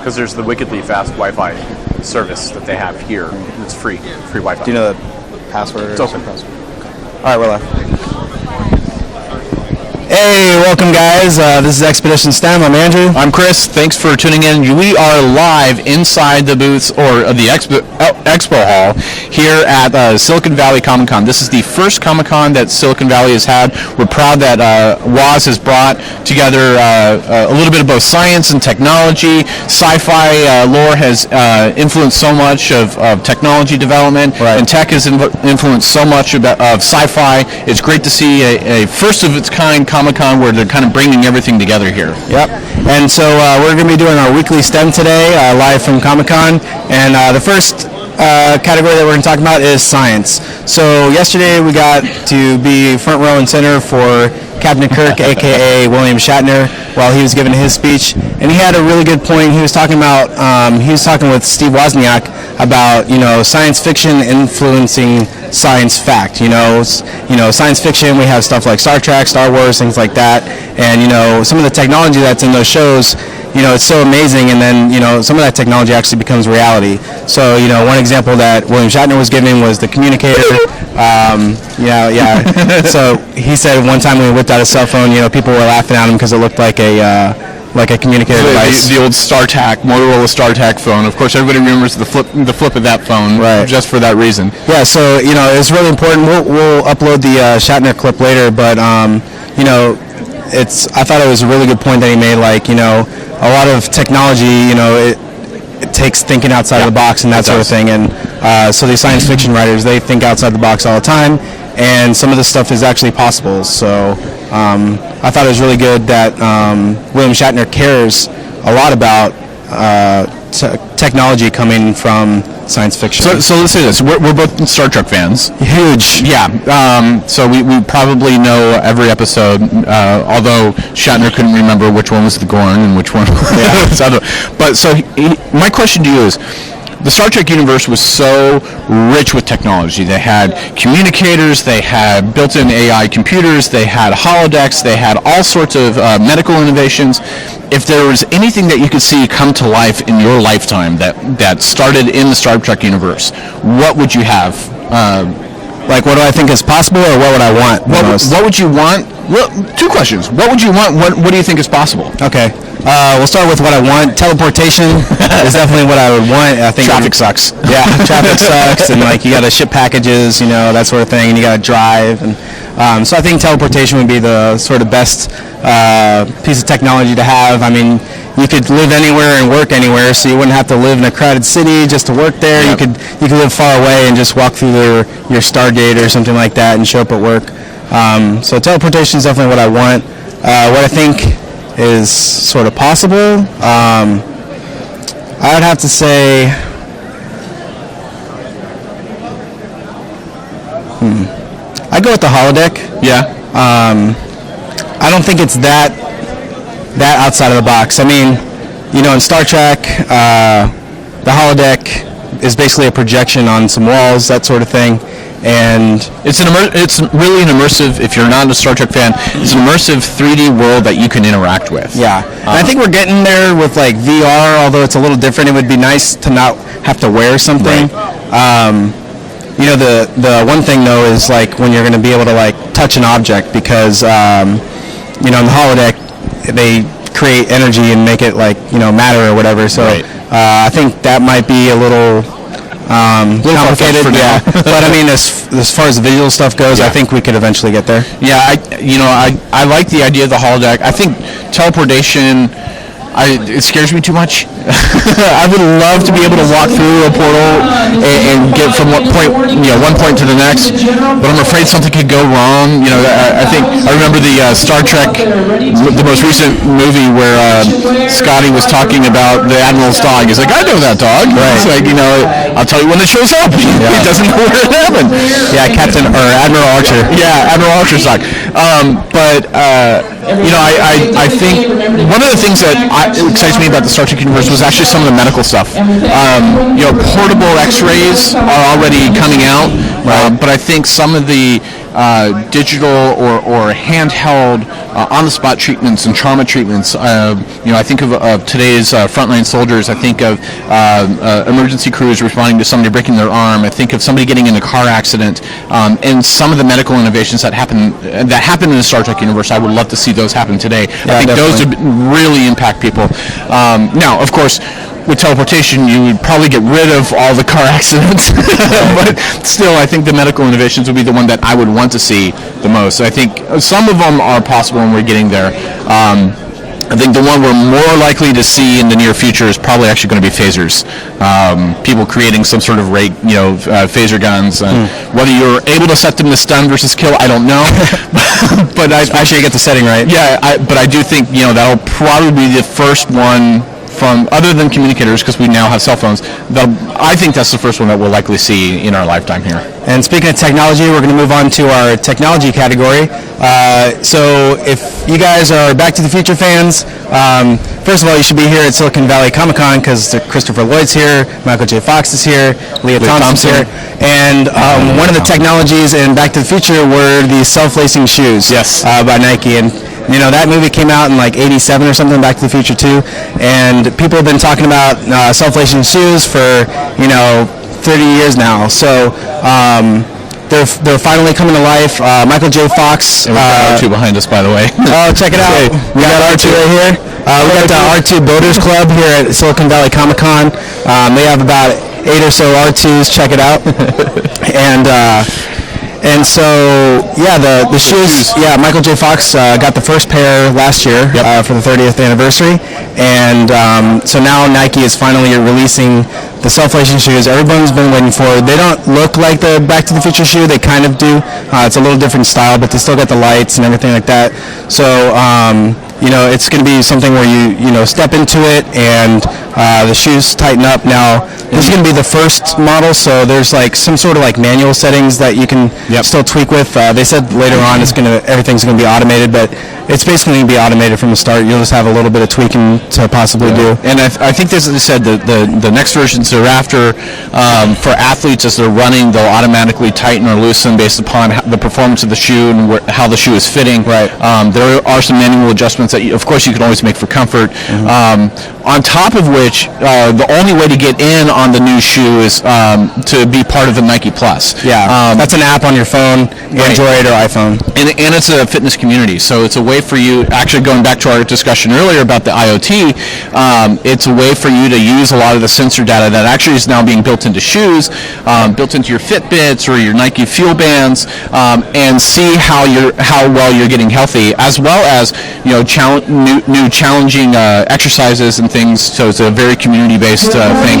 because there's the wickedly fast Wi-Fi service that they have here. It's free Wi-Fi. Do you know the password? It's open. All right, we're live. Hey, welcome guys. This is Expedition STEM. I'm Andrew. I'm Chris. Thanks for tuning in. We are live inside the booths or the expo hall here at Silicon Valley ComiCon. This is the first ComiCon that Silicon Valley has had. We're proud that Woz has brought together a little bit of both science and technology. Sci-fi lore has influenced so much of technology development, and tech has influenced so much of sci-fi. It's great to see a first of its kind ComiCon where they're kind of bringing everything together here. Yep. And so we're going to be doing our weekly STEM today, live from ComiCon. And the first category that we're going to talk about is science. So yesterday we got to be front row and center for Captain Kirk, a.k.a. William Shatner, while he was giving his speech. And he had a really good point. He was talking about, he was talking with Steve Wozniak about, science fiction influencing science fact. Science fiction, we have stuff like Star Trek, Star Wars, things like that. And, some of the technology that's in those shows, it's so amazing, and then, some of that technology actually becomes reality. So, one example that William Shatner was giving was the communicator. So he said one time when he whipped out a cell phone, people were laughing at him because it looked like a communicator device. The old StarTAC, Motorola StarTAC phone. Of course, everybody remembers the flip of that phone, right, just for that reason. Yeah, so, it's really important. We'll upload the Shatner clip later, but, I thought it was a really good point that he made, a lot of technology, it takes thinking outside of the box and that sort of thing. And so these science fiction writers, they think outside the box all the time, and some of this stuff is actually possible. So I thought it was really good that William Shatner cares a lot about technology coming from science fiction. So let's say this. We're both Star Trek fans. Huge. Yeah. So we probably know every episode, although Shatner couldn't remember which one was the Gorn and which one was the other. But so my question to you is, the Star Trek universe was so rich with technology. They had communicators, they had built-in AI computers, they had holodecks, they had all sorts of medical innovations. If there was anything that you could see come to life in your lifetime that started in the Star Trek universe, what would you have? What do I think is possible, or what would I want? What would you want? Well, two questions. What would you want? What do you think is possible? Okay. We'll start with what I want. Teleportation is definitely what I would want. I think traffic sucks. Yeah, traffic sucks, and you got to ship packages, that sort of thing, and you got to drive, and so I think teleportation would be the sort of best piece of technology to have. I mean, you could live anywhere and work anywhere, so you wouldn't have to live in a crowded city just to work there. Yep. You could live far away and just walk through your Stargate or something like that and show up at work. So teleportation is definitely what I want. What I think is sort of possible, I would have to say, I'd go with the holodeck. Yeah. I don't think it's that outside of the box. I mean, in Star Trek, the holodeck is basically a projection on some walls, that sort of thing. And it's really an immersive, if you're not a Star Trek fan, it's an immersive 3D world that you can interact with. Yeah. And I think we're getting there with VR, although it's a little different. It would be nice to not have to wear something. Right. The one thing though is when you're going to be able to touch an object, because in the holodeck they create energy and make it matter or whatever. So right. I think that might be a little complicated, yeah. But I mean, as far as the visual stuff goes, I think we could eventually get there. Yeah, I like the idea of the holodeck. I think teleportation, it scares me too much. I would love to be able to walk through a portal and get from one point to the next, but I'm afraid something could go wrong. I remember the Star Trek, the most recent movie where Scotty was talking about the Admiral's dog. He's like, I know that dog. Right. It's like, I'll tell you when it shows up. Yeah. He doesn't know where it happened. Yeah, Admiral Archer. Yeah, Admiral Archer's dog. I think one of the things that excites me about the Star Trek universe was actually some of the medical stuff. Portable X-rays are already coming out, but I think some of the digital or handheld on-the-spot treatments and trauma treatments. I think of today's frontline soldiers. I think of emergency crews responding to somebody breaking their arm. I think of somebody getting in a car accident, and some of the medical innovations that happen in the Star Trek universe. I would love to see those happen today. I think those would really impact people. Now, of course, with teleportation, you would probably get rid of all the car accidents, but still, I think the medical innovations would be the one that I would want to see the most. I think some of them are possible, and we're getting there. I think the one we're more likely to see in the near future is probably actually going to be phasers. People creating some sort of phaser guns. Whether you're able to set them to stun versus kill, I don't know. But I'm sure you get the setting right. Yeah, but I do think that'll probably be the first one from, other than communicators, because we now have cell phones. I think that's the first one that we'll likely see in our lifetime here. And speaking of technology, we're going to move on to our technology category. So if you guys are Back to the Future fans, first of all, you should be here at Silicon Valley ComiCon because Christopher Lloyd's here, Michael J. Fox is here, Leah Thompson's here. And one of the technologies in Back to the Future were the self-lacing shoes by Nike. And that movie came out in like 87 or something, Back to the Future 2, and people have been talking about self-lacing shoes for 30 years now. So they're finally coming to life. Michael J. Fox. And we've got R2 behind us, by the way. Oh, check it out. We got R2 right here. We got the R2 Boaters Club here at Silicon Valley Comic-Con. They have about 8 or so R2s. Check it out. And so, the shoes, Michael J. Fox got the first pair last year for the 30th anniversary. And so now Nike is finally releasing the self-lacing shoes everyone's been waiting for. They don't look like the Back to the Future shoe. They kind of do. It's a little different style, but they still got the lights and everything like that. So, it's going to be something where you step into it and the shoes tighten up. Now, this is going to be the first model, so there's like some sort of like manual settings that you can still tweak with. They said later on everything's going to be automated, but it's basically going to be automated from the start. You'll just have a little bit of tweaking to possibly do. And I think, as I said, the next versions are after, for athletes as they're running, they'll automatically tighten or loosen based upon the performance of the shoe and how the shoe is fitting. Right. There are some manual adjustments that, of course, you can always make for comfort. On top of which, the only way to get in on the new shoe is to be part of the Nike Plus. Yeah, that's an app on your phone, Android or iPhone. And it's a fitness community, so it's a way for you, actually going back to our discussion earlier about the IoT, it's a way for you to use a lot of the sensor data that actually is now being built into shoes, built into your Fitbits or your Nike Fuel Bands, and see how well you're getting healthy, as well as new challenging exercises and things. So it's a very community-based thing.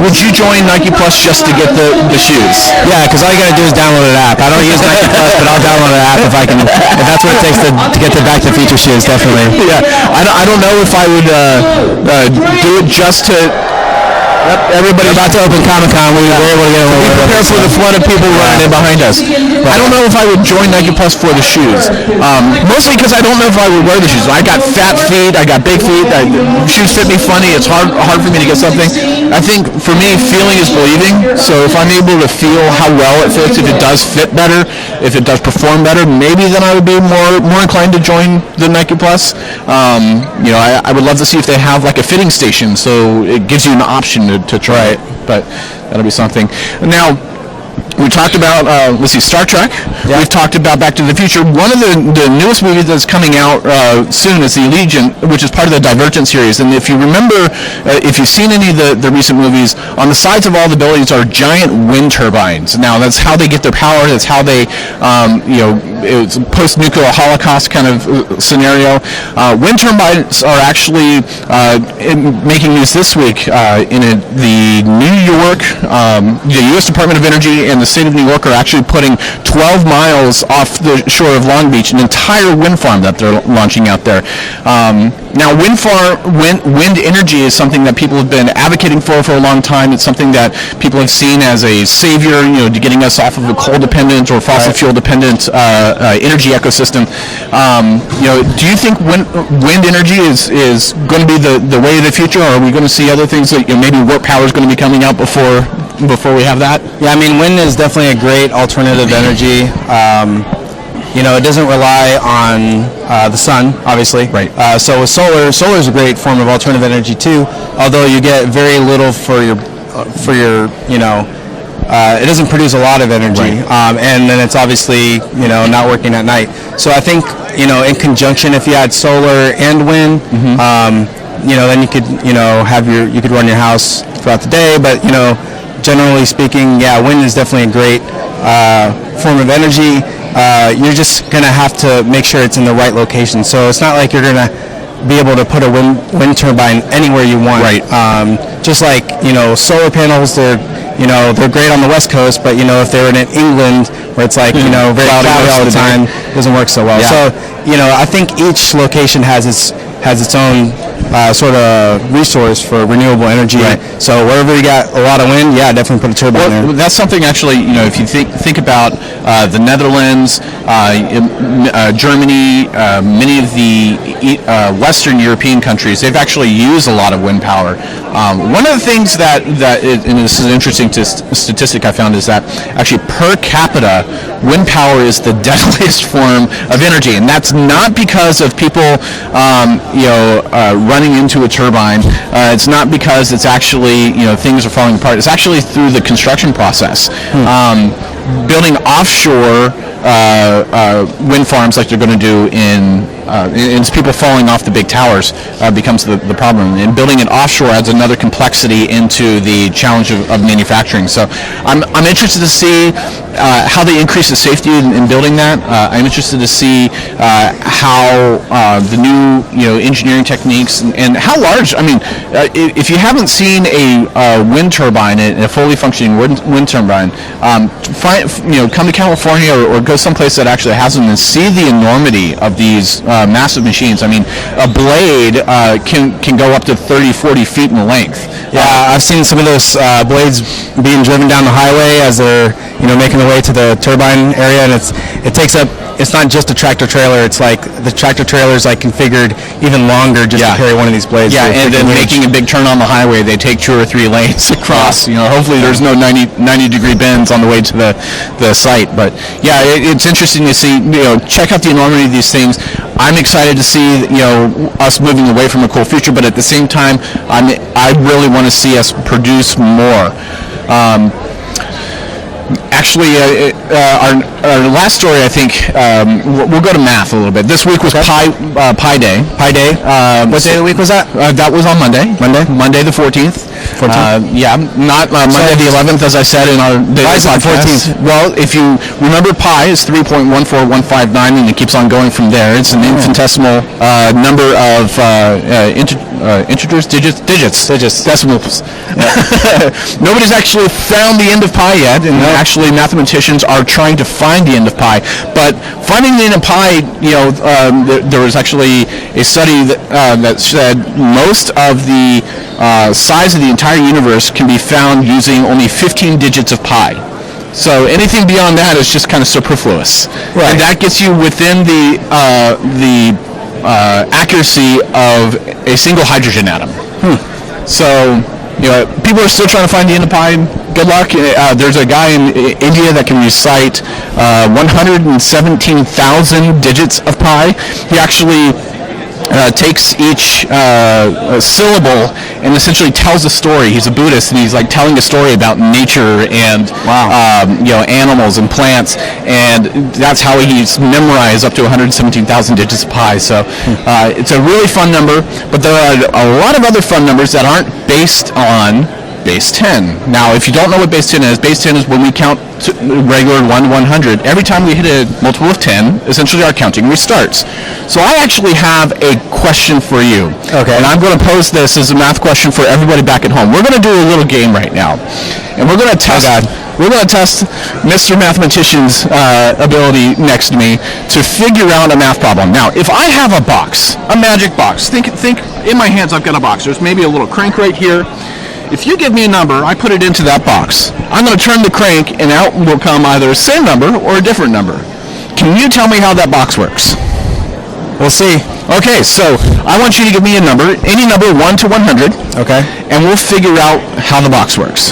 Would you join Nike Plus just to get the shoes? Yeah, because all you got to do is download an app. I don't use Nike Plus, but I'll download an app if that's what it takes to get the Back to the Future shoes, definitely. Yeah, I don't know if I would do it just to... Everybody's about to open ComiCon. We were able to get away with it. Prepare for the flood of people running in behind us. I don't know if I would join Nike Plus for the shoes. Mostly because I don't know if I would wear the shoes. I got fat feet. I got big feet. Shoes fit me funny. It's hard for me to get something. I think for me, feeling is believing. So if I'm able to feel how well it fits, if it does fit better, if it does perform better, maybe then I would be more inclined to join the Nike Plus. I would love to see if they have like a fitting station, so it gives you an option to try it, but that'll be something. Now, we talked about, Star Trek. Yeah. We've talked about Back to the Future. One of the newest movies that's coming out soon is the Allegiant, which is part of the Divergent series. And if you remember, if you've seen any of the recent movies, on the sides of all the buildings are giant wind turbines. Now, that's how they get their power. That's how they, it's a post-nuclear Holocaust kind of scenario. Wind turbines are actually making news this week in the New York, the U.S. Department of Energy and the state of New York are actually putting 12 miles off the shore of Long Beach an entire wind farm that they're launching out there. Now, wind energy is something that people have been advocating for a long time. It's something that people have seen as a savior, to getting us off of a coal-dependent or fossil fuel-dependent energy ecosystem. Do you think wind energy is going to be the way of the future, or are we going to see other things like maybe warp power is going to be coming out before before we have that? Yeah, I mean, wind is definitely a great alternative energy. It doesn't rely on the sun, obviously. Right. So with solar is a great form of alternative energy too. Although you get very little for your, it doesn't produce a lot of energy, and then it's obviously not working at night. So I think in conjunction, if you had solar and wind, then you could you could run your house throughout the day. But generally speaking, yeah, wind is definitely a great form of energy. You're just gonna have to make sure it's in the right location. So it's not like you're gonna be able to put a wind turbine anywhere you want. Right. Just like solar panels, they're great on the West Coast, but if they were in England where it's like very cloudy all the time, it doesn't work so well. Yeah. So I think each location has its own sort of resource for renewable energy. Right. So wherever you got a lot of wind, yeah, definitely put a turbine there. That's something actually, if you think about the Netherlands, Germany, many of the Western European countries, they've actually used a lot of wind power. One of the things and this is an interesting statistic I found, is that actually per capita, wind power is the deadliest form of energy, and that's not because of people, running into a turbine. It's not because it's actually, things are falling apart. It's actually through the construction process. Building offshore wind farms like they're going to do in people falling off the big towers becomes the problem. And building it offshore adds another complexity into the challenge of manufacturing. So I'm interested to see how they increase the safety in building that. I'm interested to see how the new engineering techniques and how large. I mean, if you haven't seen a wind turbine, a fully functioning wind turbine, come to California or go someplace that actually has them and see the enormity of these massive machines. I mean, a blade can go up to 30, 40 feet in length. Yeah, I've seen some of those blades being driven down the highway as they're making their way to the turbine area, and it takes up. It's not just a tractor trailer. It's like the tractor trailer is like configured even longer just to carry one of these blades. Yeah, and then making a big turn on the highway, they take 2 or 3 lanes across. Hopefully there's no 90-degree bends on the way to the site. But yeah, it's interesting to see. Check out the enormity of these things. I'm excited to see us moving away from a coal future, but at the same time, I really want to see us produce more. Actually, our last story, I think, we'll go to math a little bit. This week was Pi Day. Pi Day. What day of the week was that? That was on Monday. Monday the 14th. Yeah, not Monday the 11th, as I said in our daily podcast. 14th? Well, if you remember, pi is 3.14159, and it keeps on going from there. It's an infinitesimal number of integers, digits, decimals. Nobody's actually found the end of pi yet, and actually mathematicians are trying to find the end of pi. But finding the end of pi, there was actually a study that said most of the size of the entire universe can be found using only 15 digits of pi. So anything beyond that is just kind of superfluous. Right. And that gets you within the accuracy of a single hydrogen atom. So, people are still trying to find the end of pi. Good luck. There's a guy in India that can recite 117,000 digits of pi. He actually takes each syllable and essentially tells a story. He's a Buddhist, and he's like telling a story about nature and animals and plants, and that's how he's memorized up to 117,000 digits of pi. So it's a really fun number, but there are a lot of other fun numbers that aren't based on base 10. Now, if you don't know what base 10 is when we count regular 1 to 100. Every time we hit a multiple of 10, essentially our counting restarts. So I actually have a question for you. Okay. And I'm going to pose this as a math question for everybody back at home. We're going to do a little game right now. And we're going to test... We're going to test Mr. Mathematician's ability next to me to figure out a math problem. Now, if I have a box, a magic box, think in my hands I've got a box. There's maybe a little crank right here. If you give me a number, I put it into that box. I'm going to turn the crank, and out will come either the same number or a different number. Can you tell me how that box works? We'll see. Okay, so I want you to give me a number, any number 1 to 100. Okay. And we'll figure out how the box works.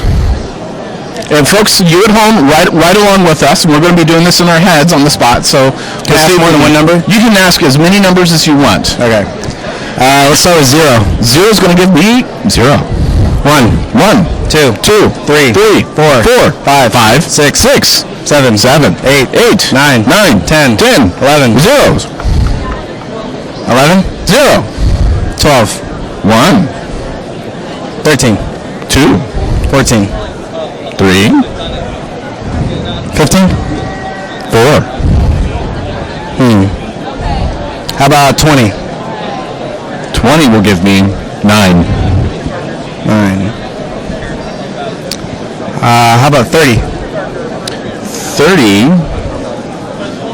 And folks, you at home, right along with us. We're going to be doing this in our heads on the spot. So can I ask more than one number? You can ask as many numbers as you want. Okay. Let's start with 0. 0 is going to give me 0. 1, 2, 3, 4, 5, 6, 7, 8, 9, 10, 11, zeros. 11, 0, 12, 1, 13, 2, 14, 3, 15, 4. How about 20? 20 will give me 9. 9. How about 30? 30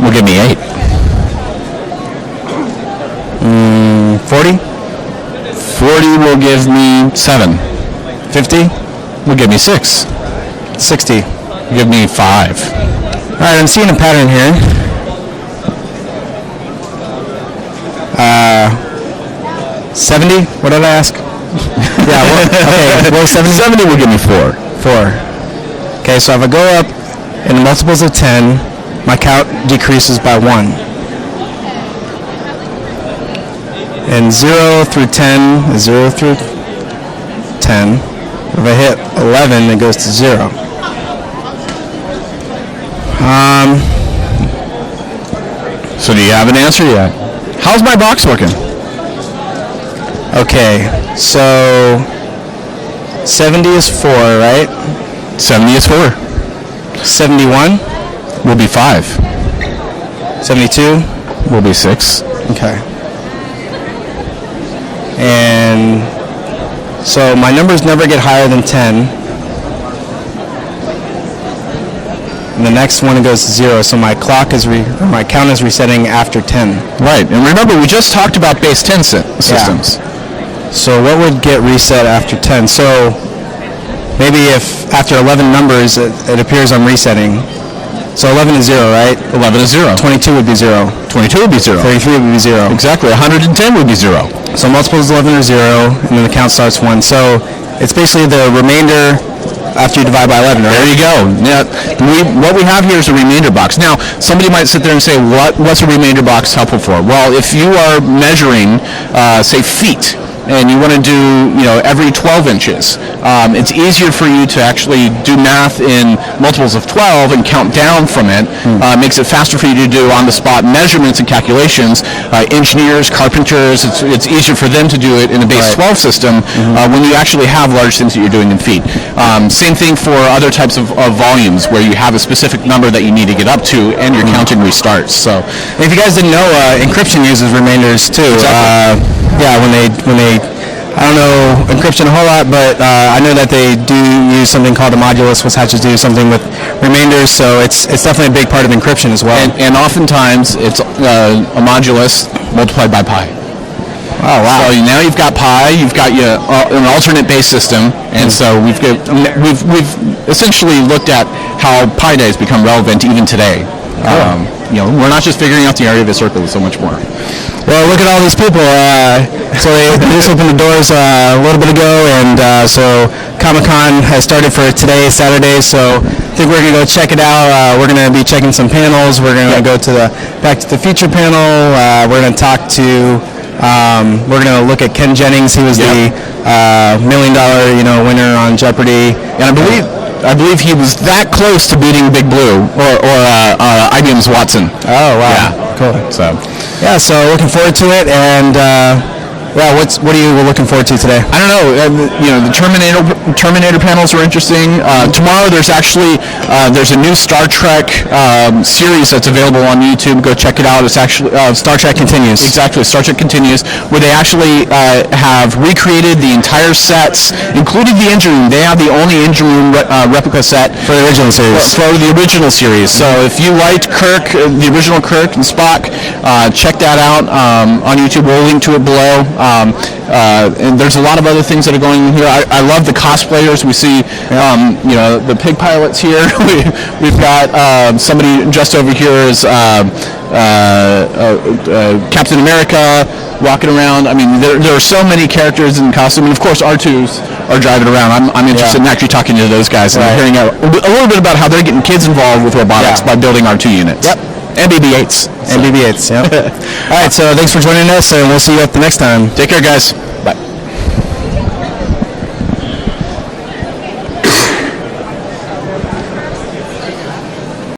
will give me 8. 40? 40 will give me 7. 50? Will give me 6. 60. Will give me 5. All right, I'm seeing a pattern here. 70? What did I ask? Yeah, okay, what was 70? 70 will give me 4. 4. Okay, so if I go up in the multiples of 10, my count decreases by 1. And 0 through 10 is 0 through 10. If I hit 11, it goes to 0. So do you have an answer yet? How's my box working? Okay, so 70 is 4, right? 70 is 4. 71 Will be 5. 72. Will be 6. Okay. And so my numbers never get higher than 10. And the next one goes to 0, so my clock is my count is resetting after 10. Right, and remember we just talked about base 10 systems. Yeah. So what would get reset after 10? So maybe if after 11 numbers it appears I'm resetting. So 11 is 0, right? 11 is 0. 22 would be 0. 22 would be 0. 33 would be 0. Exactly. 110 would be 0. So multiples of 11 are 0, and then the count starts 1. So it's basically the remainder after you divide by 11, right? There you go. Now, what we have here is a remainder box. Now, somebody might sit there and say, what's a remainder box helpful for? Well, if you are measuring, say, feet, and you want to do, every 12 inches, it's easier for you to actually do math in multiples of 12 and count down from it. Makes it faster for you to do on-the-spot measurements and calculations. Engineers, carpenters, it's easier for them to do it in a base 12 system when you actually have large things that you're doing in feet. Same thing for other types of volumes where you have a specific number that you need to get up to and your counting restarts. So, if you guys didn't know, encryption uses remainders too. Exactly. When they I don't know encryption a whole lot, but I know that they do use something called a modulus, which has to do something with remainders. So it's definitely a big part of encryption as well. And oftentimes it's a modulus multiplied by pi. Oh wow! So now you've got pi, you've got an alternate base system, and so we've essentially looked at how pi days become relevant even today. We're not just figuring out the area of a circle, so much more. Well, look at all these people. So they just opened the doors a little bit ago, and so ComiCon has started for today, Saturday. So I think we're gonna go check it out. We're gonna be checking some panels. We're gonna go to the Back to the Future panel. We're gonna talk to. We're gonna look at Ken Jennings. He was the $1 million, winner on Jeopardy, and I believe he was that close to beating Big Blue or IBM's Watson. Oh wow! Yeah, cool. So looking forward to it, and what are you looking forward to today? I don't know. The Terminator panels are interesting. Tomorrow there's actually there's a new Star Trek series that's available on YouTube. Go check it out. It's actually Star Trek Continues. Exactly, Star Trek Continues, where they actually have recreated the entire sets, including the engine room. They have the only engine room replica set for the original series. For the original series. So if you liked Kirk, the original Kirk and Spock, check that out on YouTube. We'll link to it below. And there's a lot of other things that are going on here. I love the cosplayers. We see, the pig pilots here. We've got somebody just over here is Captain America walking around. I mean, there are so many characters in costume, and of course R2's are driving around. I'm interested in actually talking to those guys and hearing a little bit about how they're getting kids involved with robotics by building R2 units. Yep. And BB-8s. And BB-8s, yep. All right, so thanks for joining us, and we'll see you up the next time. Take care, guys.